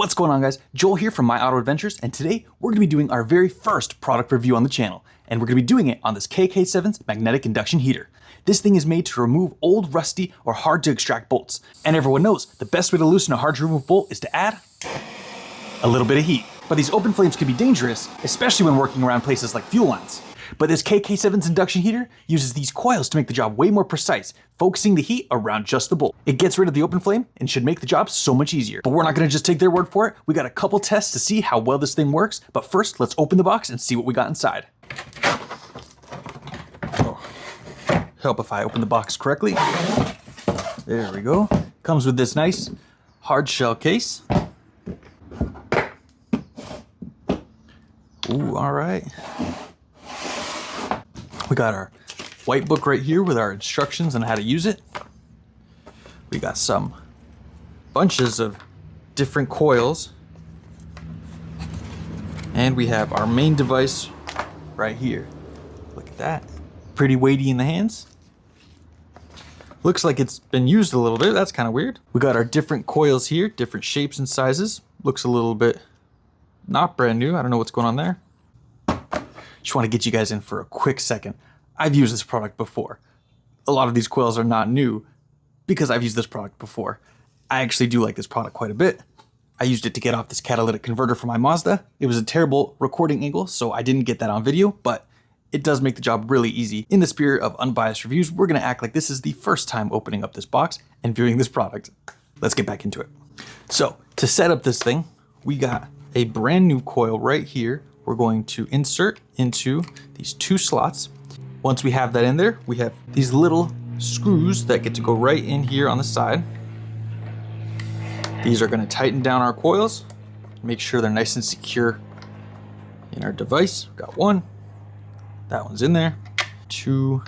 What's going on, guys? Joel here from My Auto Adventures, and today we're going to be doing our very first product review on the channel, and we're going to be doing it on this kksevens magnetic induction heater. This thing is made to remove old, rusty, or hard to extract bolts. And everyone knows the best way to loosen a hard to remove bolt is to add a little bit of heat. But these open flames can be dangerous, especially when working around places like fuel lines. But this kksevens induction heater uses these coils to make the job way more precise, focusing the heat around just the bolt. It gets rid of the open flame and should make the job so much easier. But we're not gonna just take their word for it. We got a couple tests to see how well this thing works. But first, let's open the box and see what we got inside. Oh, help if I open the box correctly. There we go. Comes with this nice hard shell case. Ooh, all right. We got our white book right here with our instructions on how to use it. We got some bunches of different coils. And we have our main device right here. Look at that. Pretty weighty in the hands. Looks like it's been used a little bit. That's kind of weird. We got our different coils here, different shapes and sizes. Looks a little bit not brand new. I don't know what's going on there. Just want to get you guys in for a quick second. I've used this product before. A lot of these coils are not new because I've used this product before. I actually do like this product quite a bit. I used it to get off this catalytic converter for my Mazda. It was a terrible recording angle, so I didn't get that on video, but it does make the job really easy. In the spirit of unbiased reviews, we're gonna act like this is the first time opening up this box and viewing this product. Let's get back into it. So to set up this thing, we got a brand new coil right here. We're going to insert into these two slots. Once we have that in there, we have these little screws that get to go right in here on the side. These are going to tighten down our coils, make sure they're nice and secure in our device. We've got one, that one's in there, two.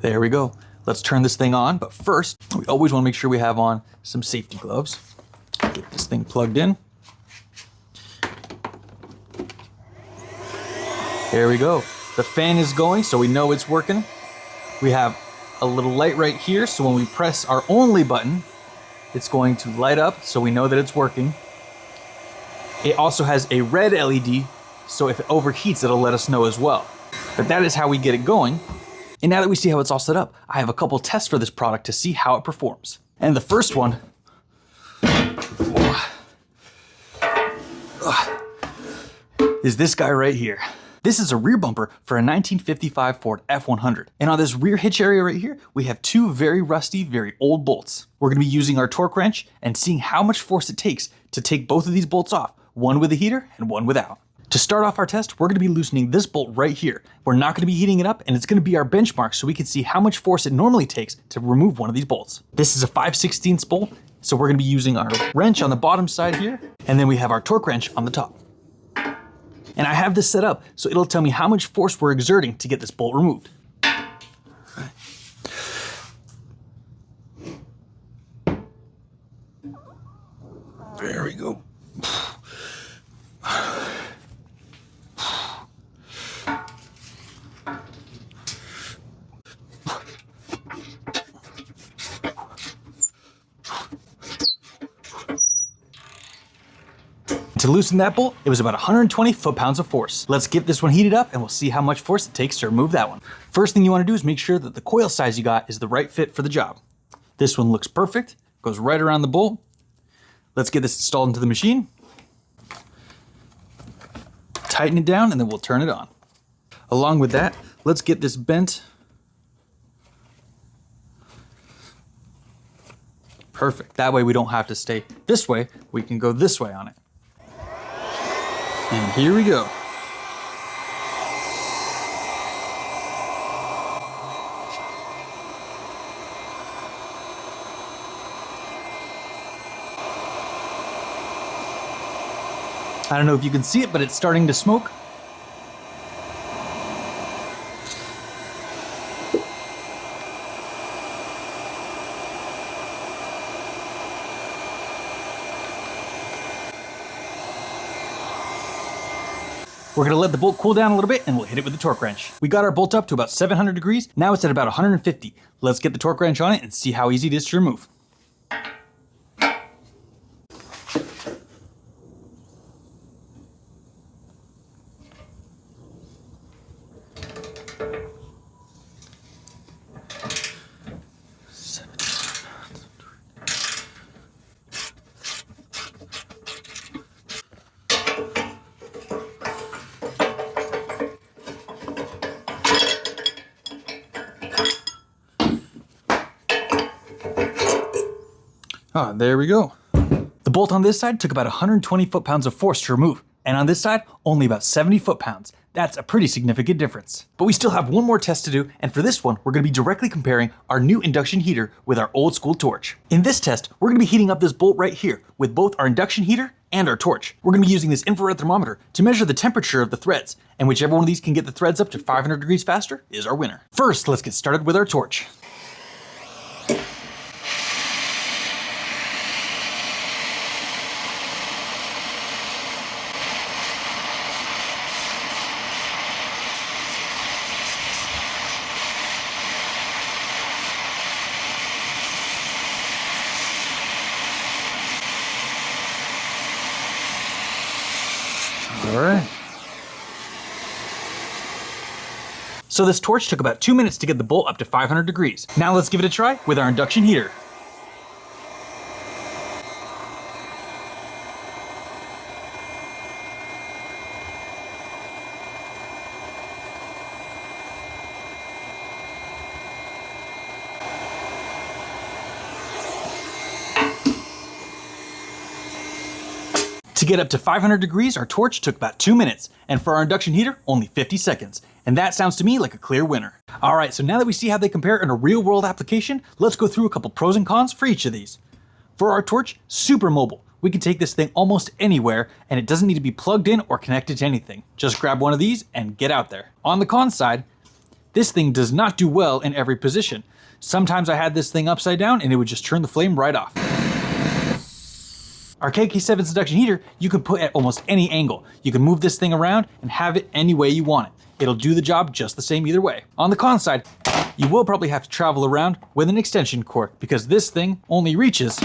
There we go. Let's turn this thing on, but first, we always want to make sure we have on some safety gloves. Get this thing plugged in. There we go. The fan is going, so we know it's working. We have a little light right here, so when we press our only button, it's going to light up, so we know that it's working. It also has a red LED, so if it overheats, it'll let us know as well. But that is how we get it going. And now that we see how it's all set up, I have a couple tests for this product to see how it performs. And the first one is this guy right here. This is a rear bumper for a 1955 Ford F100. And on this rear hitch area right here, we have two very rusty, very old bolts. We're gonna be using our torque wrench and seeing how much force it takes to take both of these bolts off, one with a heater and one without. To start off our test, we're gonna be loosening this bolt right here. We're not gonna be heating it up, and it's gonna be our benchmark so we can see how much force it normally takes to remove one of these bolts. This is a 5/16 bolt, so we're gonna be using our wrench on the bottom side here, and then we have our torque wrench on the top. And I have this set up so it'll tell me how much force we're exerting to get this bolt removed. There we go. To loosen that bolt, it was about 120 foot-pounds of force. Let's get this one heated up and we'll see how much force it takes to remove that one. First thing you want to do is make sure that the coil size you got is the right fit for the job. This one looks perfect, goes right around the bolt. Let's get this installed into the machine. Tighten it down and then we'll turn it on. Along with that, let's get this bent. Perfect. That way we don't have to stay this way, we can go this way on it. And here we go. I don't know if you can see it, but it's starting to smoke. We're gonna let the bolt cool down a little bit and we'll hit it with the torque wrench. We got our bolt up to about 700 degrees. Now it's at about 150. Let's get the torque wrench on it and see how easy it is to remove. Ah, there we go. The bolt on this side took about 120 foot-pounds of force to remove, and on this side, only about 70 foot-pounds. That's a pretty significant difference. But we still have one more test to do, and for this one, we're gonna be directly comparing our new induction heater with our old school torch. In this test, we're gonna be heating up this bolt right here with both our induction heater and our torch. We're gonna be using this infrared thermometer to measure the temperature of the threads, and whichever one of these can get the threads up to 500 degrees faster is our winner. First, let's get started with our torch. All right. So this torch took about 2 minutes to get the bolt up to 500 degrees. Now let's give it a try with our induction heater. To get up to 500 degrees, our torch took about 2 minutes, and for our induction heater, only 50 seconds. And that sounds to me like a clear winner. All right, so now that we see how they compare in a real-world application, let's go through a couple pros and cons for each of these. For our torch, super mobile. We can take this thing almost anywhere, and it doesn't need to be plugged in or connected to anything. Just grab one of these and get out there. On the con side, this thing does not do well in every position. Sometimes I had this thing upside down and it would just turn the flame right off. Our kksevens induction heater, you can put at almost any angle. You can move this thing around and have it any way you want it. It'll do the job just the same either way. On the con side, you will probably have to travel around with an extension cord because this thing only reaches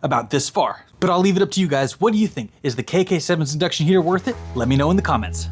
about this far. But I'll leave it up to you guys. What do you think? Is the kksevens induction heater worth it? Let me know in the comments.